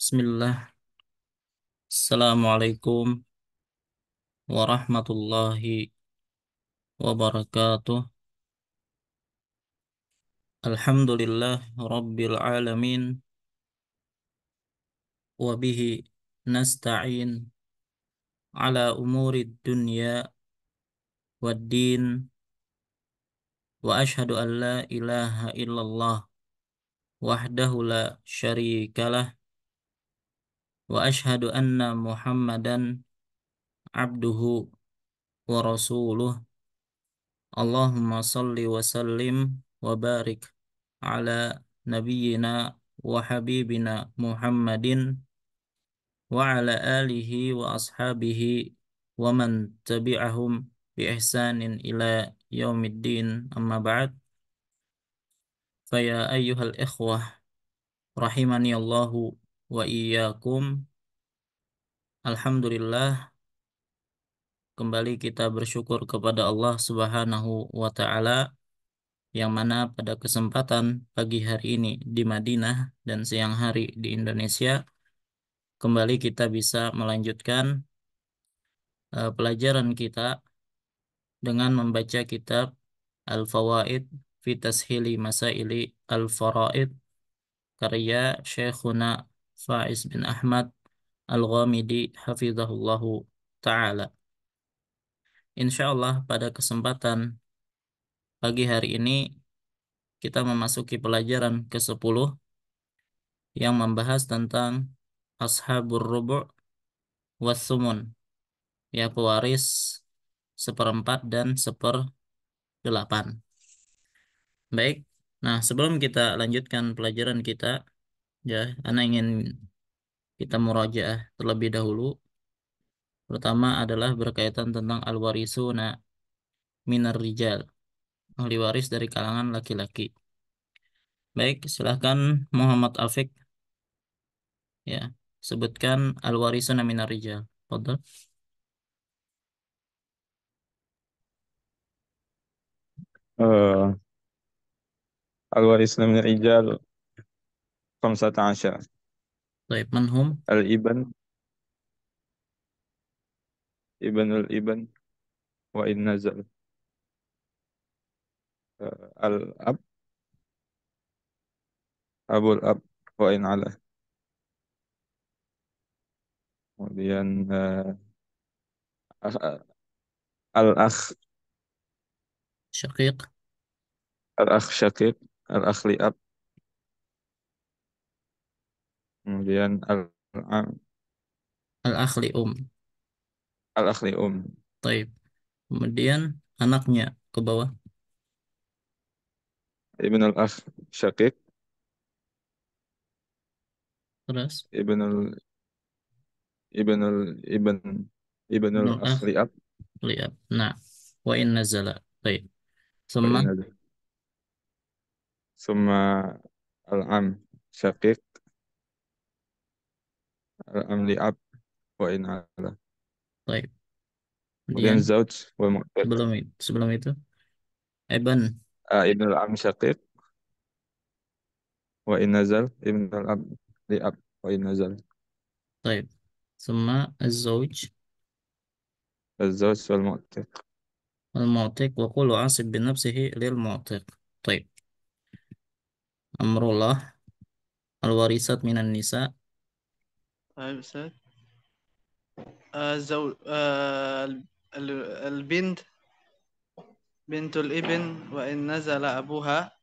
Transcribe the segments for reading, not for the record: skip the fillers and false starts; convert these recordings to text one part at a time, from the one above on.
Bismillah. Assalamualaikum warahmatullahi wabarakatuh. Alhamdulillah Rabbil alamin. Wabihi nasta'in ala umuri dunya wad din. Wa ashhadu an la ilaha illallah wahdahu la syarikalah. Wa ashhadu anna Muhammadan abduhu wa rasuluh. Allahumma salli wa sallim wa barik ala nabiyyina wa habibina Muhammadin wa ala alihi wa ashabihi wa man tabi'ahum bi ihsanin ila yaumiddin, amma ba'd. Faya ayyuhal ikhwah rahimani Allahu wa iyyakum. Alhamdulillah, kembali kita bersyukur kepada Allah Subhanahu wa taala, yang mana pada kesempatan pagi hari ini di Madinah dan siang hari di Indonesia, kembali kita bisa melanjutkan pelajaran kita dengan membaca kitab Al-Fawaid fi Tashili Masaili Al-Faraid, karya Syekhuna Faiz bin Ahmad Al-Ghamidi hafizahullahu ta'ala. Insya Allah pada kesempatan pagi hari ini kita memasuki pelajaran ke-10 yang membahas tentang Ashabur Rubu' Watsumun, ya pewaris seperempat dan seperdelapan. Baik, nah sebelum kita lanjutkan pelajaran kita, ya, Ana ingin kita murojaah terlebih dahulu. Pertama adalah berkaitan tentang al-warisuna minar rijal, ahli waris dari kalangan laki-laki. Baik, silahkan Muhammad Afiq, ya, sebutkan al-warisuna minar rijal. Fadhal. آه الوارثون من الرجال 15. Baik, manhum. الابن ابن الابن وإن نزل. الأب أبو الأب وإن على. Kemudian أخ- الأخ Syaqiq. الأخ شقيق. الأخ لأب. kemudian العم Al-akh li الأخ لأم. Taib. Kemudian anaknya ke bawah. ابن الأخ شقيق. Terus ابن ال... ابن ال... ابن ابن Ibnul الأخ akh لأب liab. Nah, wa in nazala. Taib. Summa. وإن نزل. ثم العم شقيق. العم لأب وإن على. Taib. kemudian Kemudian الزوج والمعتق. sebelum itu Iban. ابن العم شقيق وإن نزل. ابن الأب لأب وإن نزل. Taib. Summa az-zawj الزوج والمعتق. al-mu'tiq wa qulu asib bin nafsihi lil mu'tiq. Taib. Amrullah al-warisat minan nisa. طيب أستاذ. الزوج البنت بنت الابن وإن نزل أبوها.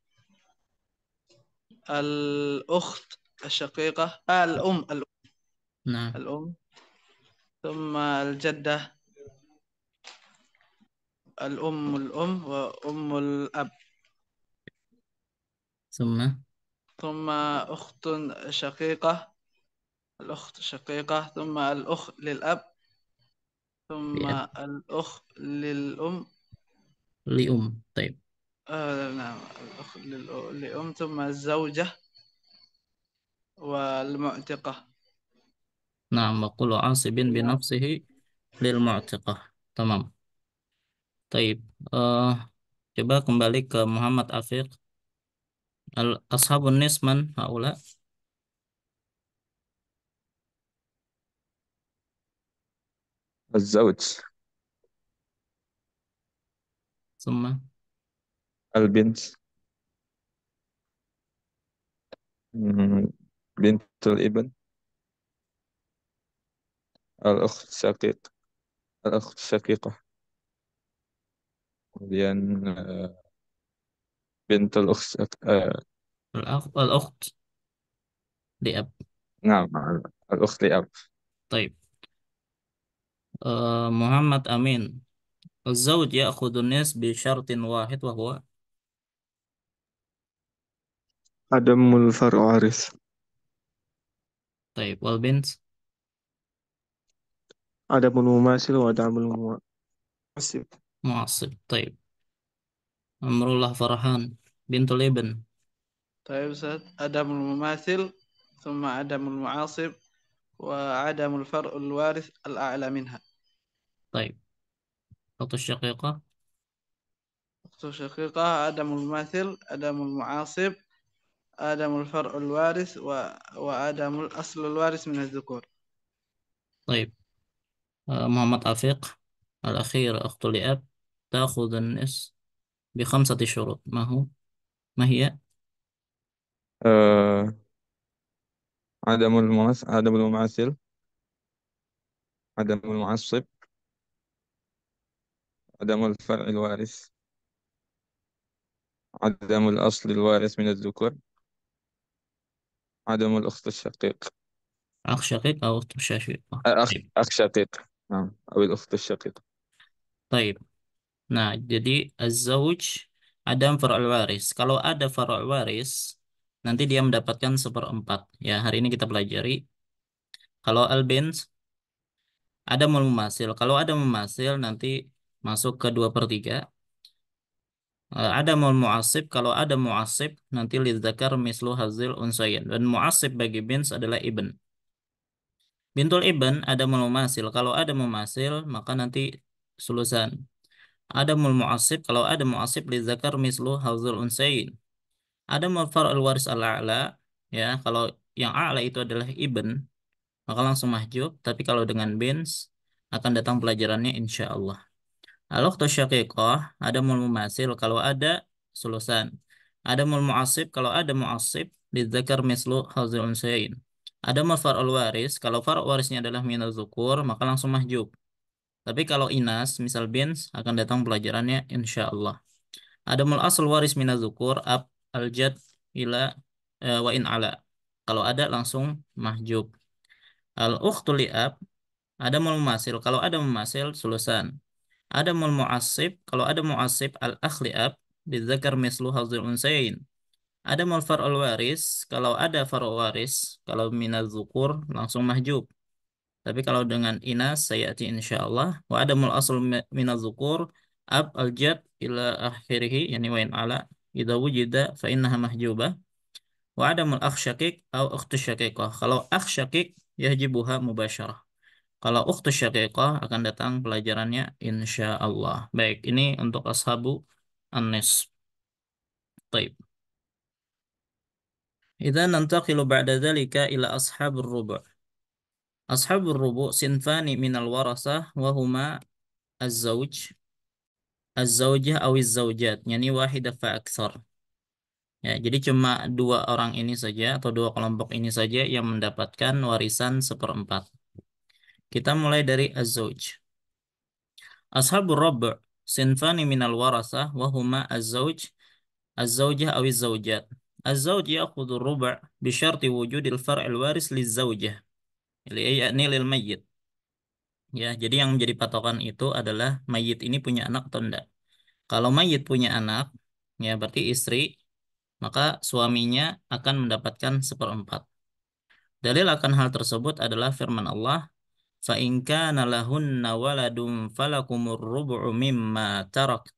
الأخت الشقيقة Nah, الأم. ثم الجدة الأم وأم الأب. summa. ثم أخت شقيقة الأخت الشقيقة. ثم الأخ للأب. ثم Liab. الأخ للأم. Taib. نعم الأخ لأم. ثم الزوجة والمعتقة. Nah, wa qulu asibin bin nafsihi lil mu'tiqah. Tamam. Taib. Eh, Coba kembali ke Muhammad Afiq. Ashabun nisman haula. الزوج. ثم البنت. مم، بنت الابن. الأخت الشقيق. الأخت الشقيقة. kemudian بنت الأخت الأخت لأب. نعم، الأخت لأب. طيب. محمد أمين، الزوج يأخذ النصف بشرط واحد وهو. عدم الفرع وارث. طيب، والبنت. عدم المماثل وعدم المعصب. معصب. طيب، أمر الله فرحان، بنت الابن. طيب أستاذ، عدم المماثل، ثم عدم المعاصب، وعدم الفرع الوارث الأعلى منها. طيب، أخت الشقيقة. أخت شقيقة، عدم المماثل، عدم المعاصب، عدم الفرع الوارث وعدم الأصل الوارث من الذكور. طيب، محمد عفيق، الأخير أخت لأب، تأخذ النصف بخمسة شروط. ما هي؟ آه، عدم المماثل، عدم المعصب، عدم الفرع الوارث، عدم الأصل الوارث من الذكور، عدم الأخت الشقيق. أخ شقيق أو أخت شقيقة. طيب. أخ شقيق. نعم، أو الأخت الشقيقة. طيب. Nah, jadi az-zawj ada far'ul waris. Kalau ada far'ul waris, nanti dia mendapatkan seperempat. Ya, hari ini kita pelajari. Kalau al-bint ada mumasil. Kalau ada mumasil, nanti masuk ke 2/3. Ada mu'asib. Kalau ada mu'asib, nanti lidzakar mislu hazil unsayin. Dan mu'asib bagi bint adalah ibn. Bintul ibn ada mumasil. Kalau ada mumasil, maka nanti sulusan. Ada mu'asib. Kalau ada mu'asib lidzakar mislu hazil unsayin. Ada mafar al-waris al-a'la, ya, kalau yang a'la itu adalah ibn, maka langsung mahjub, tapi kalau dengan bins akan datang pelajarannya insya Allah. Al-ukhtu syaqiqah ada mul mumasil kalau ada sulusan. Ada mul mu'asib kalau ada mu'asib lidzakar mislu hazil unsayin. Ada mafar al-waris kalau far warisnya adalah minaz zukur maka langsung mahjub. Tapi kalau inas misal bins akan datang pelajarannya insya Allah. Adamul asal waris minazukur ab al-jad ila wa in ala. Kalau ada langsung mahjub. Al-ukhtu li'ab adamul mumasil. Kalau ada mumasil sulusan. Adamul mu'asib. Kalau ada mu'asib al-akh li'ab bidzakar mislu hazil unsayin. Adamul far'ul waris. Kalau ada far'ul waris. Kalau minazukur langsung mahjub. Tapi kalau dengan inas sayati insyaallah wa adamul asl minazukur ab al-jad ila akhirih yani wa in ala idza wujida fa innaha mahjubah wa adamul akh syakik au ukhtu syaqiqah. Kalau akh syakik yahjibuha mubasyarah. Kalau ukhtu syaqiqah akan datang pelajarannya insyaallah. Baik, ini untuk ashabu an-nis. Baik. Idza nantaqilu ba'da dzalika ila ashabur rubu'. Ashabur rubu' sinfani minal warasah wa huma az-zawj az-zawjah awiz zawjat yani wahidah fa aktsar. Ya, jadi cuma dua orang ini saja atau dua kelompok ini saja yang mendapatkan warisan seperempat. Kita mulai dari az-zawj. Ashabur rabb' sinfani minal warasah wa huma az-zawj az-zawjah awiz zawjat. Az-zawj ya'khudhu ar-rubu' bi syarti wujudil far'il waris liz-zawjah. Yani lil mayyit. Ya, jadi yang menjadi patokan itu adalah mayit ini punya anak atau enggak. Kalau mayit punya anak, ya berarti istri, maka suaminya akan mendapatkan seperempat. Dalil akan hal tersebut adalah firman Allah, "Fa in kana lahunna waladun falakumur rubu'u mimma tarak."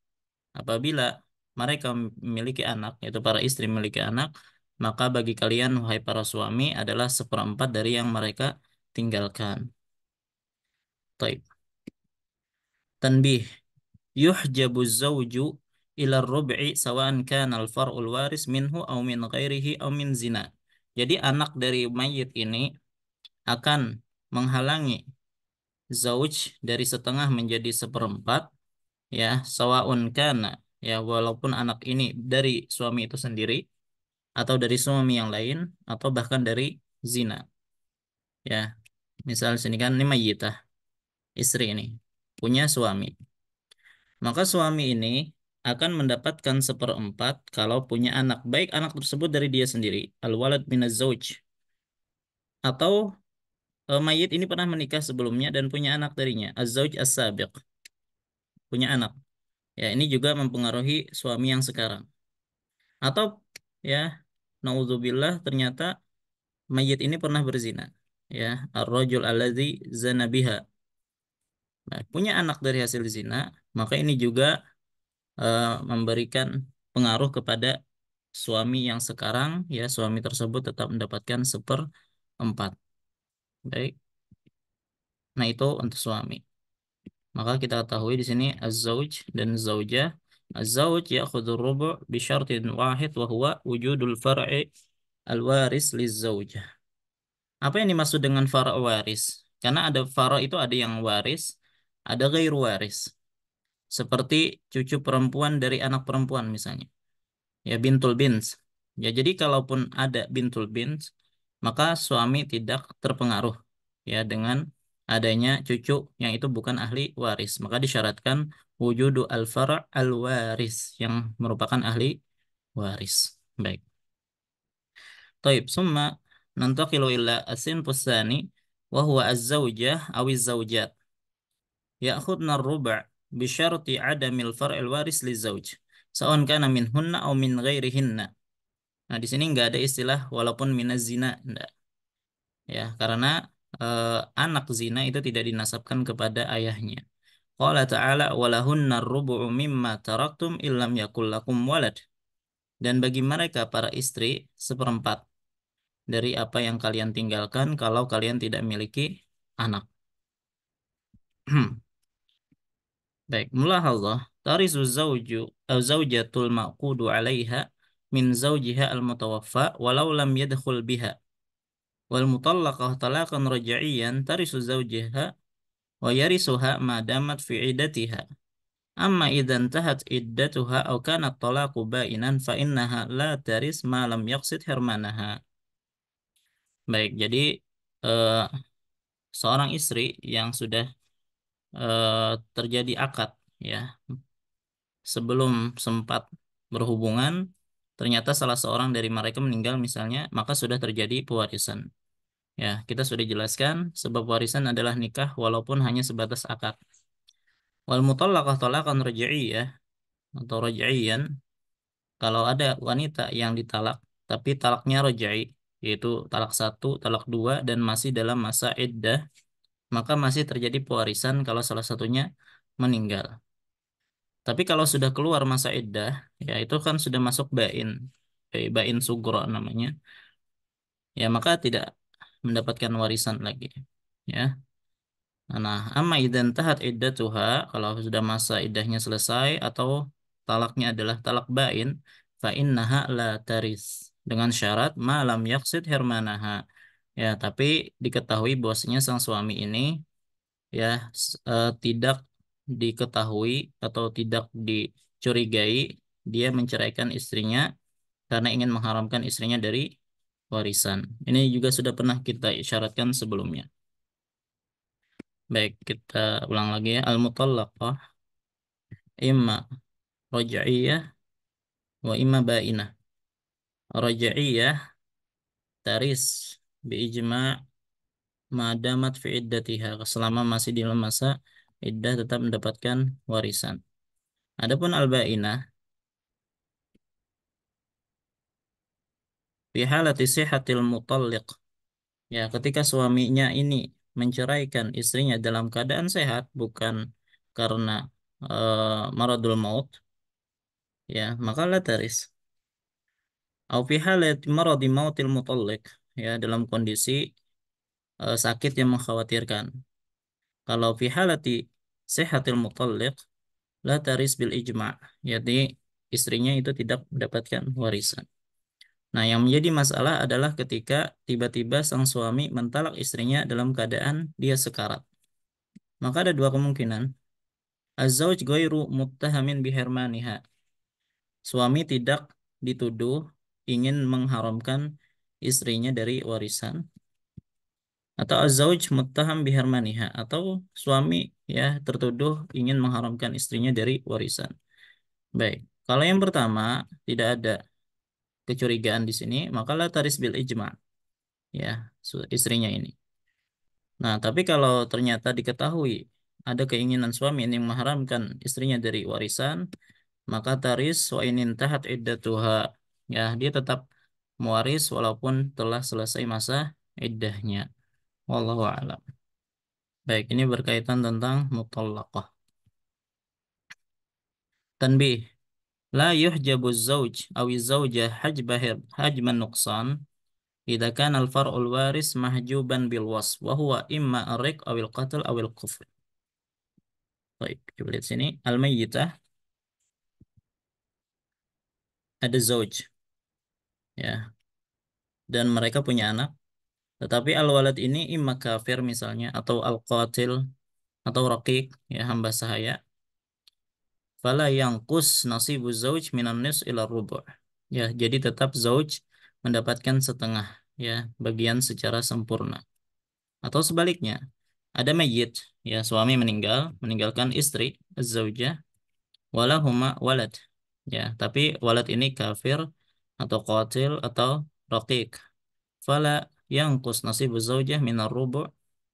Apabila mereka memiliki anak, yaitu para istri memiliki anak, maka bagi kalian wahai para suami adalah seperempat dari yang mereka tinggalkan. Taib. Tanbih. Yuhjabu zawju ila rub'i sawa'an kana al-far'ul waris minhu aw min ghairihi aw min zina. Jadi anak dari mayit ini akan menghalangi zauj dari setengah menjadi seperempat, ya, sawaun kana, ya, walaupun anak ini dari suami itu sendiri atau dari suami yang lain atau bahkan dari zina, ya. Misal sini kan ini mayyitah, istri ini punya suami, maka suami ini akan mendapatkan seperempat kalau punya anak, baik anak tersebut dari dia sendiri, al-walad minaz zauj, atau mayit ini pernah menikah sebelumnya dan punya anak darinya, az-zauj as-sabiq, punya anak. Ya, ini juga mempengaruhi suami yang sekarang. Atau, ya, naudzubillah, ternyata mayit ini pernah berzina. Ya, ar-rajul alladzi zana biha. Nah, punya anak dari hasil zina, maka ini juga memberikan pengaruh kepada suami yang sekarang, ya, suami tersebut tetap mendapatkan seperempat. Baik. Nah, itu untuk suami. Maka kita ketahui di sini az-zauj dan zaujah. Az-zauj ya'khudhu rubu' bi syartin wahid wa huwa wujudul far'i al-waris liz-zaujah. Apa yang dimaksud dengan far' waris? Karena ada far' itu ada yang waris, ada ghair waris. Seperti cucu perempuan dari anak perempuan misalnya. Ya, bintul bins. Ya, jadi kalaupun ada bintul bins, maka suami tidak terpengaruh, ya, dengan adanya cucu yang itu bukan ahli waris. Maka disyaratkan wujudu al-far' al-waris yang merupakan ahli waris. Baik. Taib, summa nantaqilu ila as-sinfus tsani wa huwa az-zaujah aw az-zaujat. Ya'khudna ar-ruba' bi syarti adamil far'il waris li-zauj. Sa'un kana minhunna aw min ghairihinna. Nah, di sini nggak ada istilah walaupun minaz zina, enggak. Ya, karena anak zina itu tidak dinasabkan kepada ayahnya. Qala ta'ala walahunna rubu'u mimma taraktum illam yakul lakum walad. Dan bagi mereka para istri seperempat dari apa yang kalian tinggalkan kalau kalian tidak memiliki anak. Baik, mulahadzah tarisu zauju atau zaujatul maqudu 'alaiha min zaujiha al-mutawaffa walau lam yadkhul biha. Wal mutallaqah talaqan raj'iyan tarisu zawjaha wa yarisuha ma damat fi iddatiha. Amma idza intahat iddatuha aw kana at-talaqu ba'inan fa innaha la taris ma lam yaqsid hirmanaha. Baik, jadi eh, seorang istri yang sudah terjadi akad, ya, sebelum sempat berhubungan, ternyata salah seorang dari mereka meninggal misalnya, maka sudah terjadi pewarisan. Ya, kita sudah jelaskan sebab warisan adalah nikah walaupun hanya sebatas akad. Wal mutallaqah talaqan raj'iyah atau raj'iyan, kalau ada wanita yang ditalak tapi talaknya raj'i, yaitu talak satu, talak dua, dan masih dalam masa iddah, maka masih terjadi pewarisan kalau salah satunya meninggal. Tapi kalau sudah keluar masa iddah, ya itu kan sudah masuk bain, bain sugro namanya, ya maka tidak mendapatkan warisan lagi. Ya. Nah, amma idzan tahat iddatuha, kalau sudah masa iddahnya selesai atau talaknya adalah talak bain, fa innaha la taris, dengan syarat malam yaqsid hirmanaha. Ya, tapi diketahui bahwasanya sang suami ini, ya, tidak diketahui atau tidak dicurigai dia menceraikan istrinya karena ingin mengharamkan istrinya dari warisan. Ini juga sudah pernah kita isyaratkan sebelumnya. Baik, kita ulang lagi ya. Al-mutallaqah imma raj'iyah wa imma ba'inah. Raj'iyah taris bi ijma' madamat fi iddatiha. Selama masih di dalam masa iddah tetap mendapatkan warisan. Adapun al-ba'inah fi halati sihhatil mutalliq. Ya, ketika suaminya ini menceraikan istrinya dalam keadaan sehat, bukan karena maradul maut, ya, maka la taris. Au fi halat maradi mautil mutalliq, ya, dalam kondisi sakit yang mengkhawatirkan. Kalau fi halati sehatil mutalliq la taris bil ijma', yakni istrinya itu tidak mendapatkan warisan. Nah, yang menjadi masalah adalah ketika tiba-tiba sang suami mentalak istrinya dalam keadaan dia sekarat. Maka ada dua kemungkinan. Az-zawj ghairu muttahamin bihermaniha. Suami tidak dituduh ingin mengharamkan istrinya dari warisan, atau az-zawj muttaham bihermaniha, atau suami ya tertuduh ingin mengharamkan istrinya dari warisan. Baik, kalau yang pertama tidak ada kecurigaan di sini, maka la taris bil ijma, ya istrinya ini. Nah, tapi kalau ternyata diketahui ada keinginan suami ini mengharamkan istrinya dari warisan, maka taris wa inin tahat iddatuha, ya dia tetap mewaris walaupun telah selesai masa iddahnya. Wallahu a'lam. Baik, ini berkaitan tentang mutallaqah. Tanbih, la yuhjabu az-zawj aw az-zawjah hajman nuqsan idza kana al-far'ul waris mahjuban bil wasf wa huwa imma ar-riq aw al-qatl aw al-kufr. Baik, coba lihat sini. Al-mayyitah ada zauj, ya, dan mereka punya anak. Tetapi al-walad ini imma kafir misalnya, atau al-qatil, atau raqiq, ya hamba sahaya. Fala yanqus nasibu zauj minan nis ila rubu'. Ya, jadi tetap zauj mendapatkan setengah, ya, bagian secara sempurna. Atau sebaliknya, ada mayyit, ya suami meninggal, meninggalkan istri, az-zaujah, walahuma walad. Ya, tapi walad ini kafir atau qatil atau raqiq. Fala yanqus nasibu zaujah minar rubu'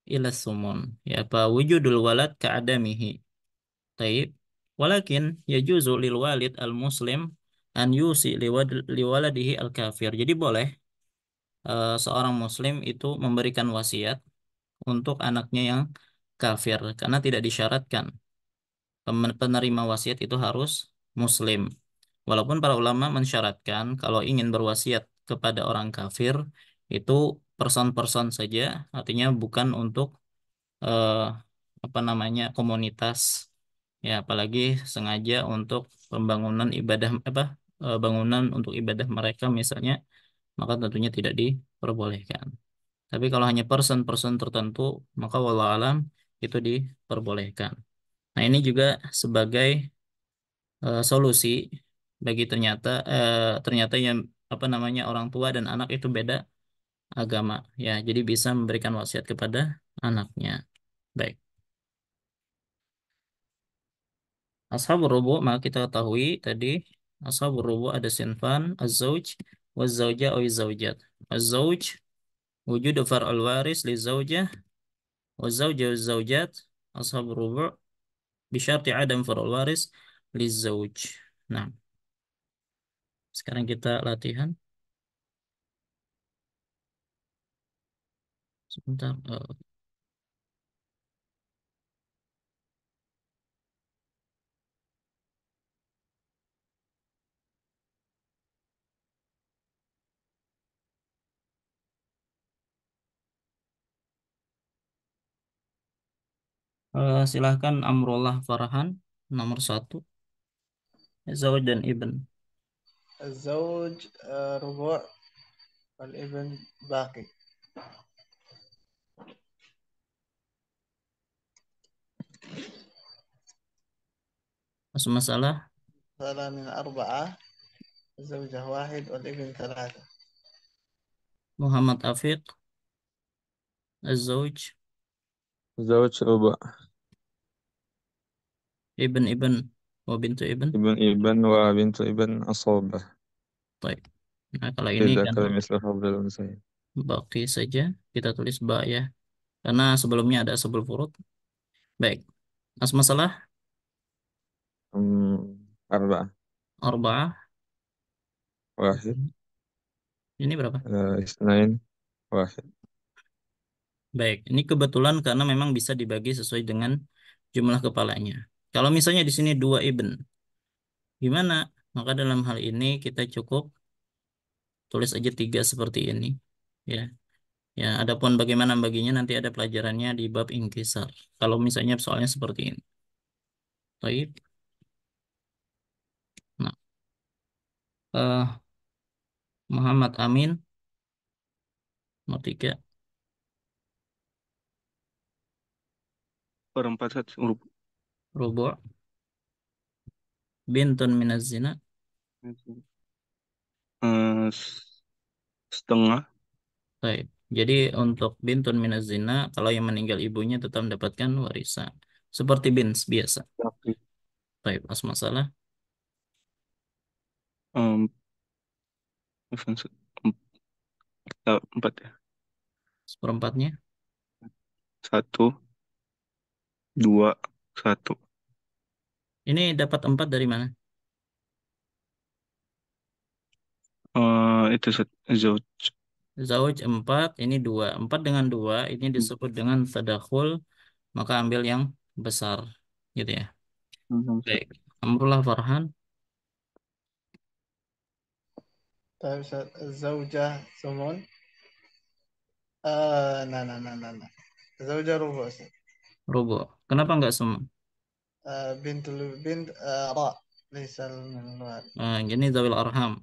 ila sumun. Ya, fa wujudul walad ka'adamihi. Taib. Walakin yajuzu lil walid al muslim an yusi liwaladihi al kafir. Jadi boleh seorang muslim itu memberikan wasiat untuk anaknya yang kafir karena tidak disyaratkan penerima wasiat itu harus muslim. Walaupun para ulama mensyaratkan kalau ingin berwasiat kepada orang kafir itu person-person saja, artinya bukan untuk eh, apa namanya komunitas, ya apalagi sengaja untuk pembangunan ibadah bangunan untuk ibadah mereka misalnya, maka tentunya tidak diperbolehkan. Tapi kalau hanya person-person tertentu, maka wallahu alam itu diperbolehkan. Nah, ini juga sebagai solusi bagi ternyata yang apa namanya orang tua dan anak itu beda agama, ya jadi bisa memberikan wasiat kepada anaknya. Baik, ashabur rubu maka kita ketahui tadi ashabur rubu ada sinfan az-zauj waz-zaujah aw az-zaujat. Az-zauj wujud far'ul waris li zaujah waz-zaujah waz-zaujat ashabur rubu bi syarti adam far'ul waris li zauj. Nah, sekarang kita latihan sebentar. Silahkan Amrullah Farhan nomor satu, Zawaj dan Ibn. الزوج ربع والابن باقي. Masuk masalah. صار من أربعة، الزوجة واحد والابن ثلاثة. Muhammad Afiq Az-Zawj. زوج ربع. Ibn wa bintu Ibn. ابن وبنت ابن أصابة. Baik. Nah, kalau ini للذكر karena مثل حظ الأنثيين. baki saja kita tulis ba ya, karena sebelumnya ada sebel furud. Baik. Mas masalah أربعة. arba'ah. واحد. Ini berapa? اثنين. واحد. Baik, ini kebetulan karena memang bisa dibagi sesuai dengan jumlah kepalanya. Kalau misalnya di sini dua Ibn, gimana? Maka dalam hal ini kita cukup tulis aja tiga seperti ini. Ya, ya. Adapun bagaimana baginya nanti ada pelajarannya di bab inkisar. Kalau misalnya soalnya seperti ini. Baik. Nah, eh, Muhammad Amin nomor tiga. Seperempat satu rubuh. Rubu'. Bintun minaz zina. Setengah. Baik. Jadi untuk bintun minaz zina, kalau yang meninggal ibunya tetap mendapatkan warisan. Seperti bint biasa. Laki. Baik, pas masalah. Em, empat ya. Seperempatnya. Satu, dua, satu. Ini dapat 4 dari mana? Itu zauj. Zauj 4, ini 2. 4 dengan 2, ini disebut dengan tadakhul, maka ambil yang besar. Gitu ya. Baik. Amrullah Farhan. طيب أستاذ الزوجة ثمن لا الزوجة ربع أستاذ Rubu. Kenapa nggak semua? بنت راء ليس من الوالد. Jadi zawil arham.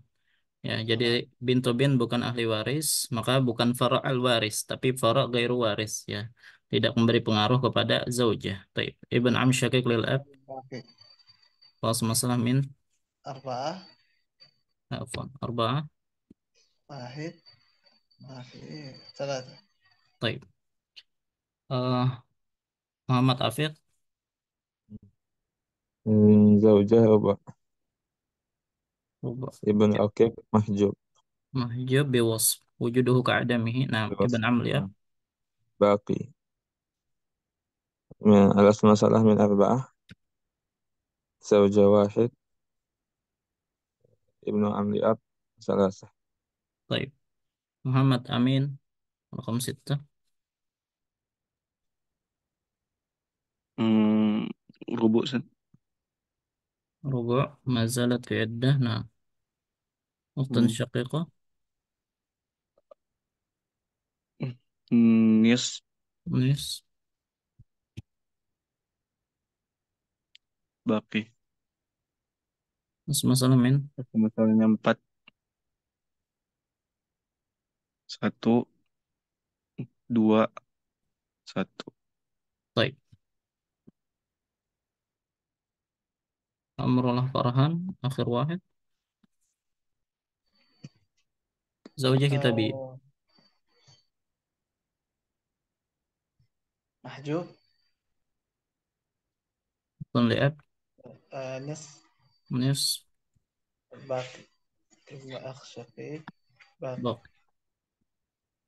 Ya, jadi bintu bin bukan ahli waris, maka bukan fara' al waris, tapi fara' gairu waris ya. Tidak memberi pengaruh kepada zaujah. Baik. Ibn Am Syakik lil ab, باقي was masalah min أربعة afwan arba'ah. واحد ما في ثلاثة. Baik. Eh, Muhammad Afiq, Zaujah ruba. rubu. Ibn Akib mahjub. Mahjub biwasf wujuduhu ka'adamihi. Nah, Ibn Terus, Amli ya. baqi. Al-asma salah min arba'ah. Zaujah wahid. Ibnu Amli ab. Salasah. Baik. Muhammad Amin, raqam 6. Rubuh Ustaz. Rubu' mazalat fi iddah. Nah, ukhtan Hmm. syaqiqah. Nis Nis. baki. Masalah min. Misalnya empat, satu, dua, satu. Baik. Amrullah Farhan, akhir wahid. Zaujah kita bi. محجوب Ukhtan li'ab. نصف Nis. باقي ابن أخ شقيق باقي Bak.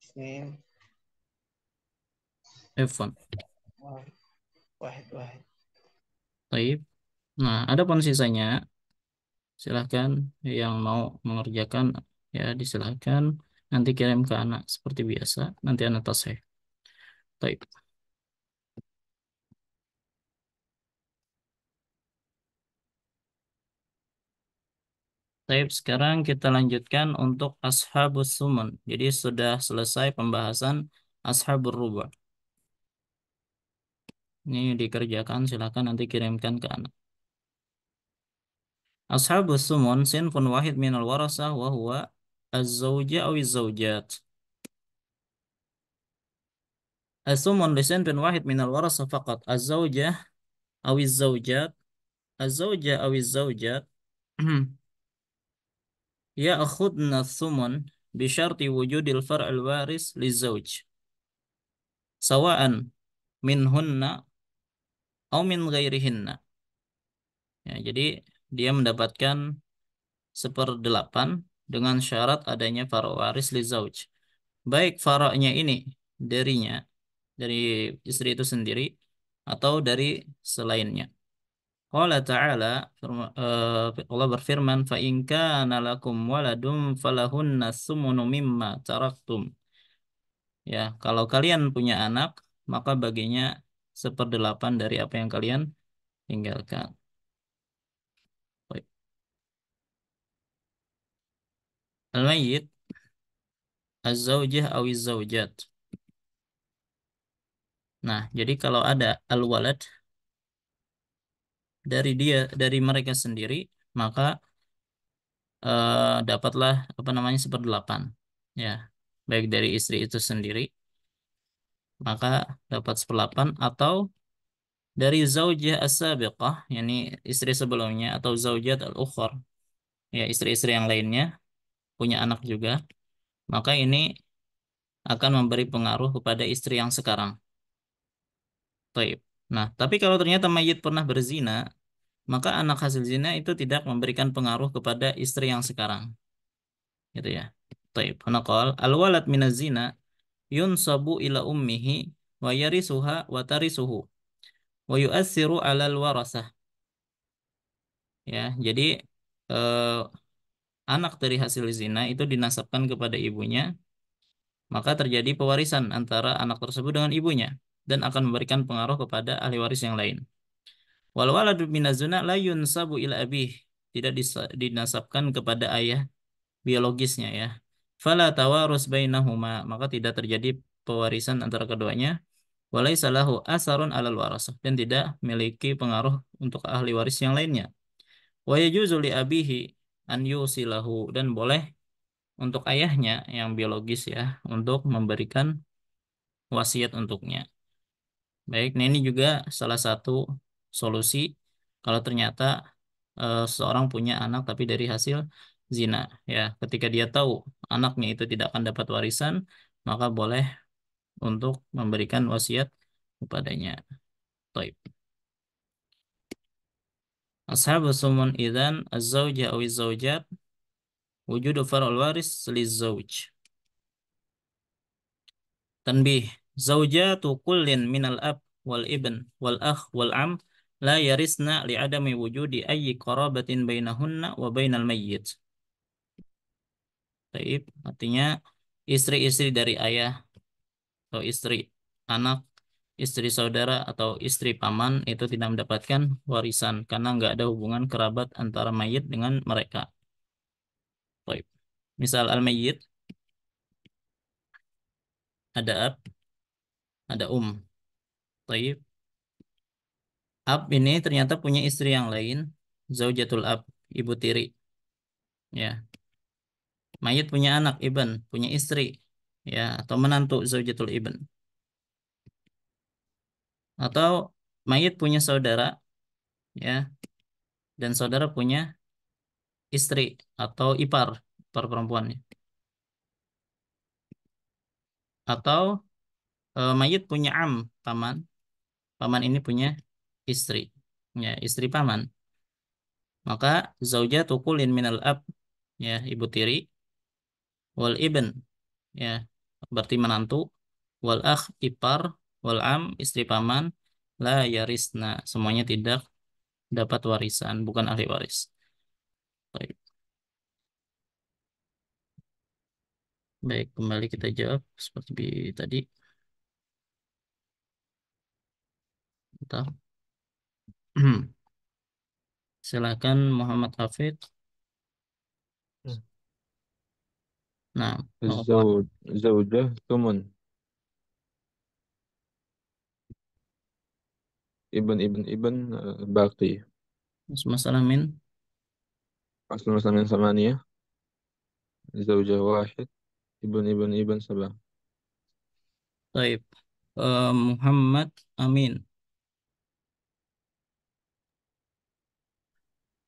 اثنين Ifan. واحد واحد. Baik. Nah, ada pun sisanya. Silahkan yang mau mengerjakan ya disilahkan. Nanti kirim ke anak seperti biasa. Nanti anak tasih. Baik. Baik, sekarang kita lanjutkan untuk ashabus sumun. Jadi sudah selesai pembahasan ashabur ruba'. Ini dikerjakan, silahkan nanti kirimkan ke anak. Ashabus sumun sinfun wahid minal warasah wa huwa az-zawja awi zawjat. As-sumun li sinfin wahid minal warasah faqat az-zawjah awi zawjat. Az-zawja awi zawjat ya'khudna thumun bisyarti wujudil far'il waris li zawj. Sawa'an minhunna au min ghairihinna. Ya, jadi dia mendapatkan seperdelapan dengan syarat adanya faro waris li zauj. Baik faroknya ini darinya, dari istri itu sendiri atau dari selainnya. Allah Ta'ala, Allah berfirman, fa in kana lakum waladun falahunna tsumunu mimma taraktum. Ya, kalau kalian punya anak, maka baginya seperdelapan dari apa yang kalian tinggalkan. Baik. Al-mayyit az-zawjah awiz zawjat. Nah, jadi kalau ada al-walad dari mereka sendiri, maka dapatlah apa namanya seperdelapan. Ya, baik dari istri itu sendiri, maka dapat seperdelapan atau dari zaujah as-sabiqah, yakni istri sebelumnya atau zaujat al-ukhar, ya istri-istri yang lainnya punya anak juga, maka ini akan memberi pengaruh kepada istri yang sekarang. Taib. Nah, tapi kalau ternyata mayit pernah berzina, maka anak hasil zina itu tidak memberikan pengaruh kepada istri yang sekarang. Gitu ya. Taib. Naqal al-walad minaz zina yunsabu ila ummihi wa yarisuha wa tarisuhu wa yu'assiru 'alal warasah. Ya, jadi eh, anak dari hasil zina itu dinasabkan kepada ibunya, maka terjadi pewarisan antara anak tersebut dengan ibunya dan akan memberikan pengaruh kepada ahli waris yang lain. Wal waladu minazuna la yunsabu ila abih, tidak dinasabkan kepada ayah biologisnya ya. Fala tawarus bainahuma, maka tidak terjadi pewarisan antara keduanya. Walaisa lahu asarun alal warasah, dan tidak memiliki pengaruh untuk ahli waris yang lainnya. Wa yajuzu li abihi an yusilahu, dan boleh untuk ayahnya yang biologis ya untuk memberikan wasiat untuknya. Baik, nah ini juga salah satu solusi kalau ternyata seseorang punya anak tapi dari hasil zina ya. Ketika dia tahu anaknya itu tidak akan dapat warisan, maka boleh untuk memberikan wasiat kepadanya. Taib. Ashabu sumun idzan az-zawja aw az-zawjat wujudu far'ul waris liz-zawj. Tanbih, zaujatu kullin minal ab wal ibn wal akh wal am la yarisna li'adami wujudi ayyi qarabatin bainahunna wa bainal mayyit. Taib, artinya istri-istri dari ayah atau istri anak, istri saudara atau istri paman itu tidak mendapatkan warisan karena nggak ada hubungan kerabat antara mayit dengan mereka. Taib. Misal al-mayyit ada ab, ada Taib. Ab ini ternyata punya istri yang lain, zaujatul ab, ibu tiri. Ya, mayit punya anak, ibn, punya istri, ya, atau menantu, zaujatul ibn. Atau mayit punya saudara, ya, dan saudara punya istri atau ipar perempuan. Ya. Atau mayit punya paman, paman ini punya istri, ya, istri paman. Maka zaujatu kulin minal ab, ya, ibu tiri, wal ibn, ya, berarti menantu, wal akh ipar, wal istri paman, la yarisna, semuanya tidak dapat warisan, bukan ahli waris. Baik, baik, kembali kita jawab seperti tadi. Bentar. Silakan Muhammad Hafid. Nah, oh, الزوجة ثمن. ابن باقي. masalah min. أصل مثلا من 8. زوجة واحد. ابن 7. Baik, Muhammad Amin.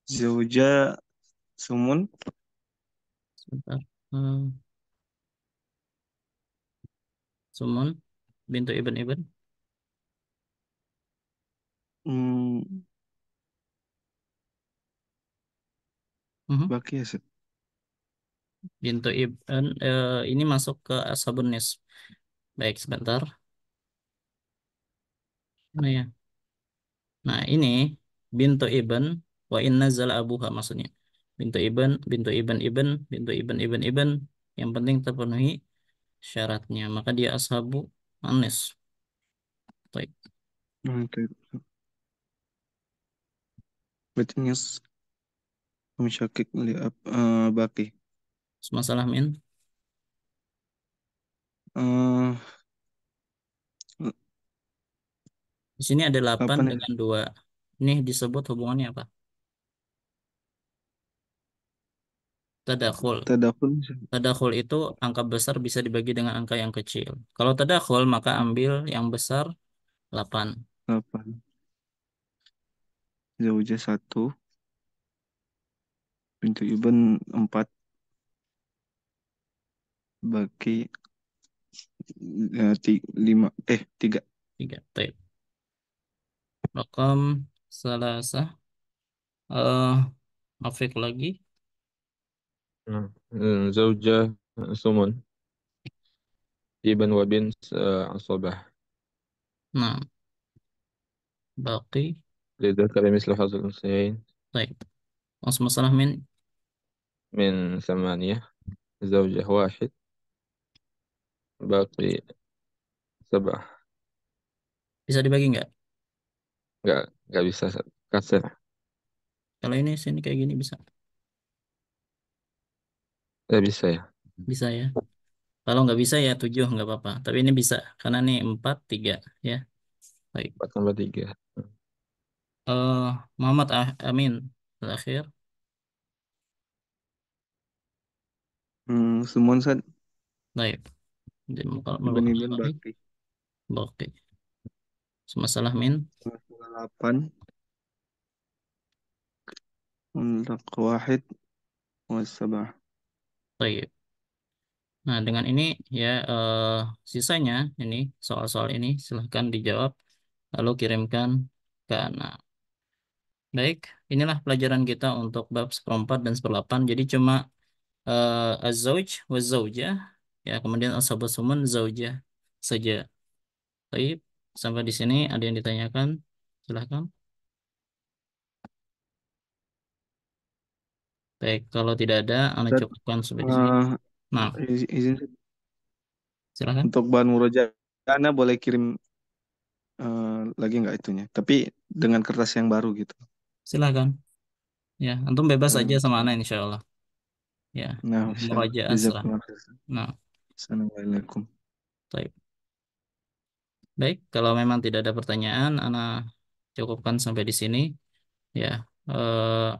Zauja sumun Sebentar. Sumun bintu ibn. hmm, Mhm. baki ya, Set. Bintu ibn ini masuk ke ashabun nis. Baik, sebentar. Nah ya. Nah, ini bintu ibn wa inna zal abuha maksudnya. Bintu ibn, yang penting terpenuhi syaratnya, maka dia ashabu anis. Baik. Baik. Berarti nyes musyakik li baki. Masalah min. Eh, Di sini ada 8 apa nih? dengan 2. Ini disebut hubungannya apa? Tadakhul. Tadakul Tadakhul itu angka besar bisa dibagi dengan angka yang kecil. Kalau tadakhul maka ambil yang besar 8. 8. Zaujah 1, bintu Ibn 4, baki 5, 3. Tiga. Baik. Rakam salasah. Afik lagi. نعم. زوجة ثمن، ابن وبنت عصبة، Nah, baki. للذكر مثل حظ الأنثيين. Baik. Langsung masalah min. من 8، زوجة 1، باقي 7. Bisa dibagi nggak? nggak bisa kasir. Kalau ini sini kayak gini bisa. Nggak bisa ya. Bisa ya. Kalau nggak bisa ya 7 nggak apa-apa. Tapi ini bisa karena ini 4 3 ya. Baik. 4 tambah 3. Muhammad Amin terakhir. Sumun Sad, Baik. Jadi Ibn merupakan Ibn balik. baki. Oke. Masalah min. 8 untuk wahid was 7. Baik. Nah, dengan ini ya sisanya ini soal-soal ini silahkan dijawab lalu kirimkan ke anak. Baik, inilah pelajaran kita untuk bab seperempat dan seperdelapan. Jadi cuma az-zauj wa zaujah ya, kemudian ashabus sumun zaujah saja. Baik, sampai di sini ada yang ditanyakan? Silahkan. Baik, kalau tidak ada, Anda Ustaz, cukupkan sampai di sini. eh, Nah, izin silahkan. untuk bahan murojaah boleh kirim lagi nggak itunya? Tapi dengan kertas yang baru gitu. Silahkan. Ya, antum bebas aja sama Oke. Ana insya Allah. Ya, Nah, Masya Allah. murajaah serah. Jazakumullah khair. Nah, Assalamualaikum. baik. Baik, kalau memang tidak ada pertanyaan, Ana cukupkan sampai di sini. Ya, eh,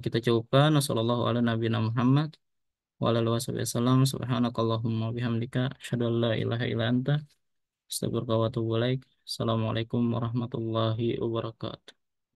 kita cukupkan. Wassalamualaikum warahmatullahi wabarakatuh. Wa ala alihi wasallam. Subhanakallahumma bihamdika asyhadu an la ilaha illa anta astaghfiruka wa atubu ilaik. Assalamualaikum warahmatullahi wabarakatuh.